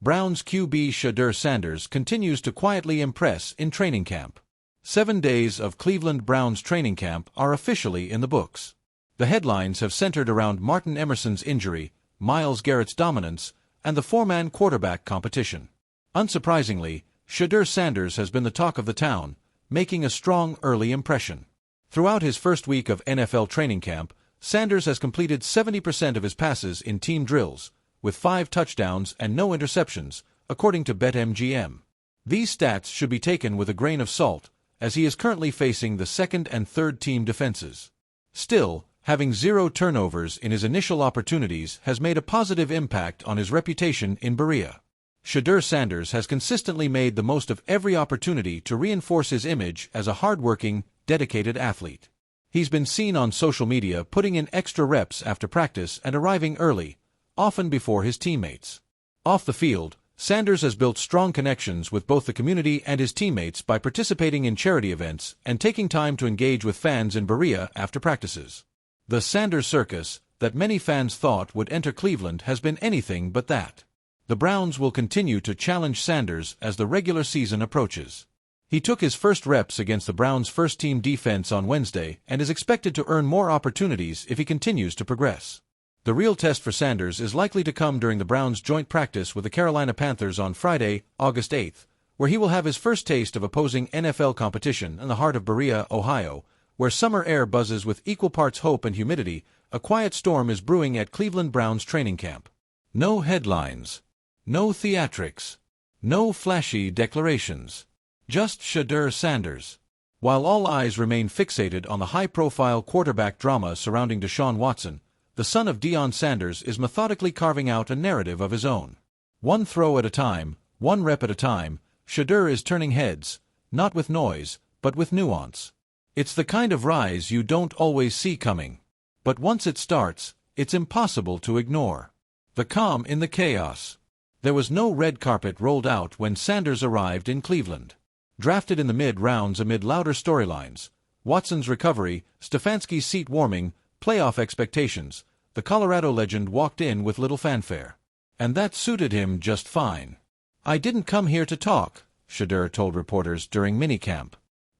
Browns QB Shedeur Sanders continues to quietly impress in training camp. 7 days of Cleveland Browns training camp are officially in the books. The headlines have centered around Martin Emerson's injury, Myles Garrett's dominance, and the four-man quarterback competition. Unsurprisingly, Shedeur Sanders has been the talk of the town, making a strong early impression. Throughout his first week of NFL training camp, Sanders has completed 70% of his passes in team drills, with 5 touchdowns and no interceptions, according to BetMGM. These stats should be taken with a grain of salt, as he is currently facing the second and third team defenses. Still, having 0 turnovers in his initial opportunities has made a positive impact on his reputation in Berea. Shedeur Sanders has consistently made the most of every opportunity to reinforce his image as a hard-working, dedicated athlete. He's been seen on social media putting in extra reps after practice and arriving early, often before his teammates. Off the field, Sanders has built strong connections with both the community and his teammates by participating in charity events and taking time to engage with fans in Berea after practices. The Sanders circus that many fans thought would enter Cleveland has been anything but that. The Browns will continue to challenge Sanders as the regular season approaches. He took his first reps against the Browns' first-team defense on Wednesday and is expected to earn more opportunities if he continues to progress. The real test for Sanders is likely to come during the Browns' joint practice with the Carolina Panthers on Friday, August 8th, where he will have his first taste of opposing NFL competition in the heart of Berea, Ohio, where summer air buzzes with equal parts hope and humidity. A quiet storm is brewing at Cleveland Browns training camp. No headlines. No theatrics. No flashy declarations. Just Shedeur Sanders. While all eyes remain fixated on the high-profile quarterback drama surrounding Deshaun Watson, the son of Deion Sanders is methodically carving out a narrative of his own. One throw at a time, one rep at a time, Shedeur is turning heads, not with noise, but with nuance. It's the kind of rise you don't always see coming. But once it starts, it's impossible to ignore. The calm in the chaos. There was no red carpet rolled out when Sanders arrived in Cleveland. Drafted in the mid-rounds amid louder storylines, Watson's recovery, Stefanski's seat warming, playoff expectations, the Colorado legend walked in with little fanfare. And that suited him just fine. "I didn't come here to talk," Shedeur told reporters during minicamp.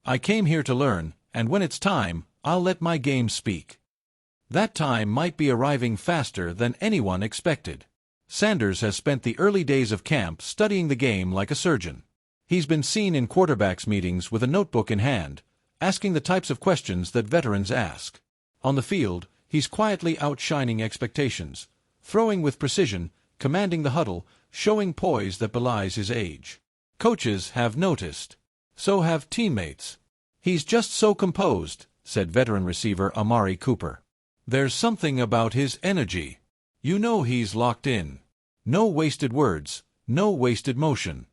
"I came here to learn, and when it's time, I'll let my game speak." That time might be arriving faster than anyone expected. Sanders has spent the early days of camp studying the game like a surgeon. He's been seen in quarterbacks meetings with a notebook in hand, asking the types of questions that veterans ask. On the field, he's quietly outshining expectations, throwing with precision, commanding the huddle, showing poise that belies his age. Coaches have noticed. So have teammates. "He's just so composed," said veteran receiver Amari Cooper. "There's something about his energy. You know he's locked in. No wasted words, no wasted motion."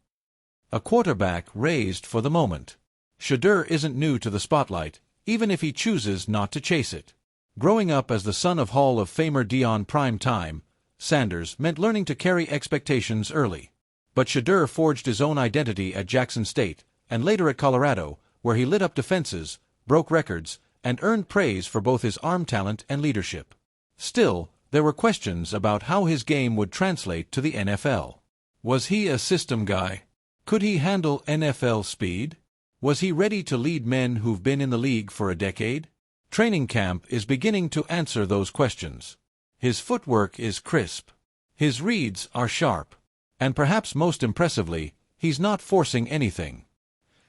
A quarterback raised for the moment. Shedeur isn't new to the spotlight, even if he chooses not to chase it. Growing up as the son of Hall of Famer Deion Prime Time, Sanders meant learning to carry expectations early. But Shedeur forged his own identity at Jackson State, and later at Colorado, where he lit up defenses, broke records, and earned praise for both his arm talent and leadership. Still, there were questions about how his game would translate to the NFL. Was he a system guy? Could he handle NFL speed? Was he ready to lead men who've been in the league for a decade? Training camp is beginning to answer those questions. His footwork is crisp. His reads are sharp. And perhaps most impressively, he's not forcing anything.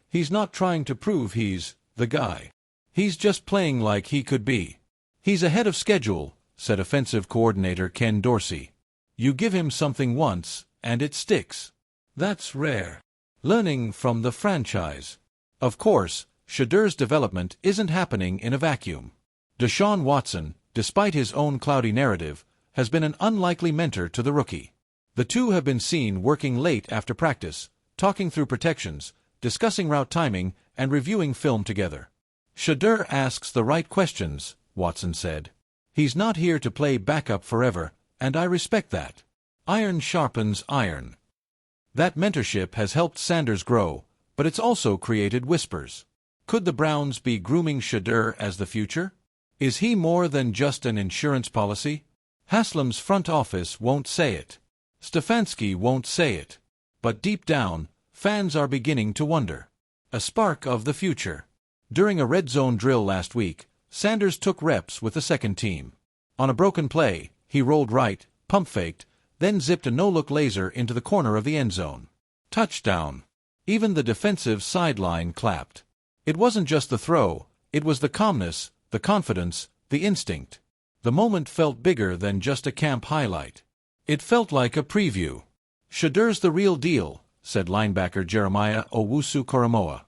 He's not trying to prove he's the guy. He's just playing like he could be. "He's ahead of schedule," said offensive coordinator Ken Dorsey. "You give him something once, and it sticks. That's rare." Learning from the franchise. Of course, Shedeur's development isn't happening in a vacuum. Deshaun Watson, despite his own cloudy narrative, has been an unlikely mentor to the rookie. The two have been seen working late after practice, talking through protections, discussing route timing, and reviewing film together. "Shedeur asks the right questions," Watson said. "He's not here to play backup forever, and I respect that. Iron sharpens iron." That mentorship has helped Sanders grow, but it's also created whispers. Could the Browns be grooming Shedeur as the future? Is he more than just an insurance policy? Haslam's front office won't say it. Stefanski won't say it. But deep down, fans are beginning to wonder. A spark of the future. During a red zone drill last week, Sanders took reps with the second team. On a broken play, he rolled right, pump-faked, then zipped a no-look laser into the corner of the end zone. Touchdown. Even the defensive sideline clapped. It wasn't just the throw, it was the calmness, the confidence, the instinct. The moment felt bigger than just a camp highlight. It felt like a preview. "Shedeur's the real deal," said linebacker Jeremiah Owusu-Koramoah.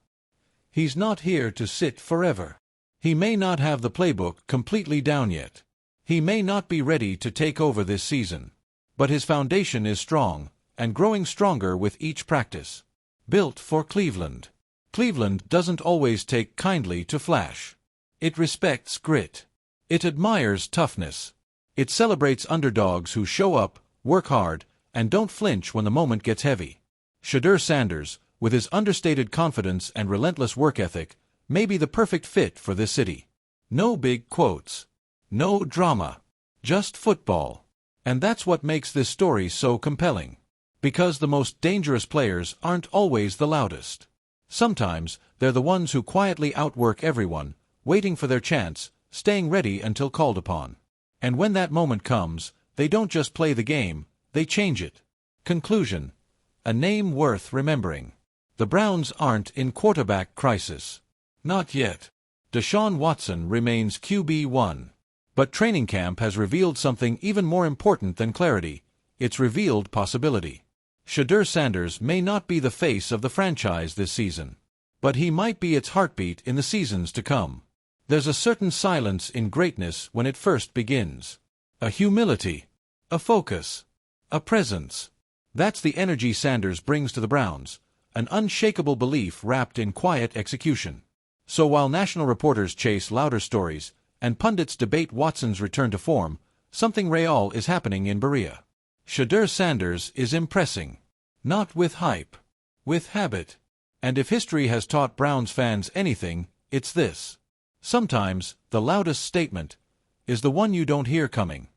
"He's not here to sit forever. He may not have the playbook completely down yet. He may not be ready to take over this season. But his foundation is strong, and growing stronger with each practice. Built for Cleveland. Cleveland doesn't always take kindly to flash. It respects grit. It admires toughness. It celebrates underdogs who show up, work hard, and don't flinch when the moment gets heavy. Shedeur Sanders, with his understated confidence and relentless work ethic, may be the perfect fit for this city. No big quotes. No drama. Just football. And that's what makes this story so compelling. Because the most dangerous players aren't always the loudest. Sometimes, they're the ones who quietly outwork everyone, waiting for their chance, staying ready until called upon. And when that moment comes, they don't just play the game, they change it. Conclusion. A name worth remembering. The Browns aren't in quarterback crisis. Not yet. Deshaun Watson remains QB1. But training camp has revealed something even more important than clarity. It's revealed possibility. Shedeur Sanders may not be the face of the franchise this season. But he might be its heartbeat in the seasons to come. There's a certain silence in greatness when it first begins. A humility. A focus. A presence. That's the energy Sanders brings to the Browns, an unshakable belief wrapped in quiet execution. So while national reporters chase louder stories, and pundits debate Watson's return to form, something real is happening in Berea. Shedeur Sanders is impressing. Not with hype. With habit. And if history has taught Browns fans anything, it's this. Sometimes, the loudest statement is the one you don't hear coming.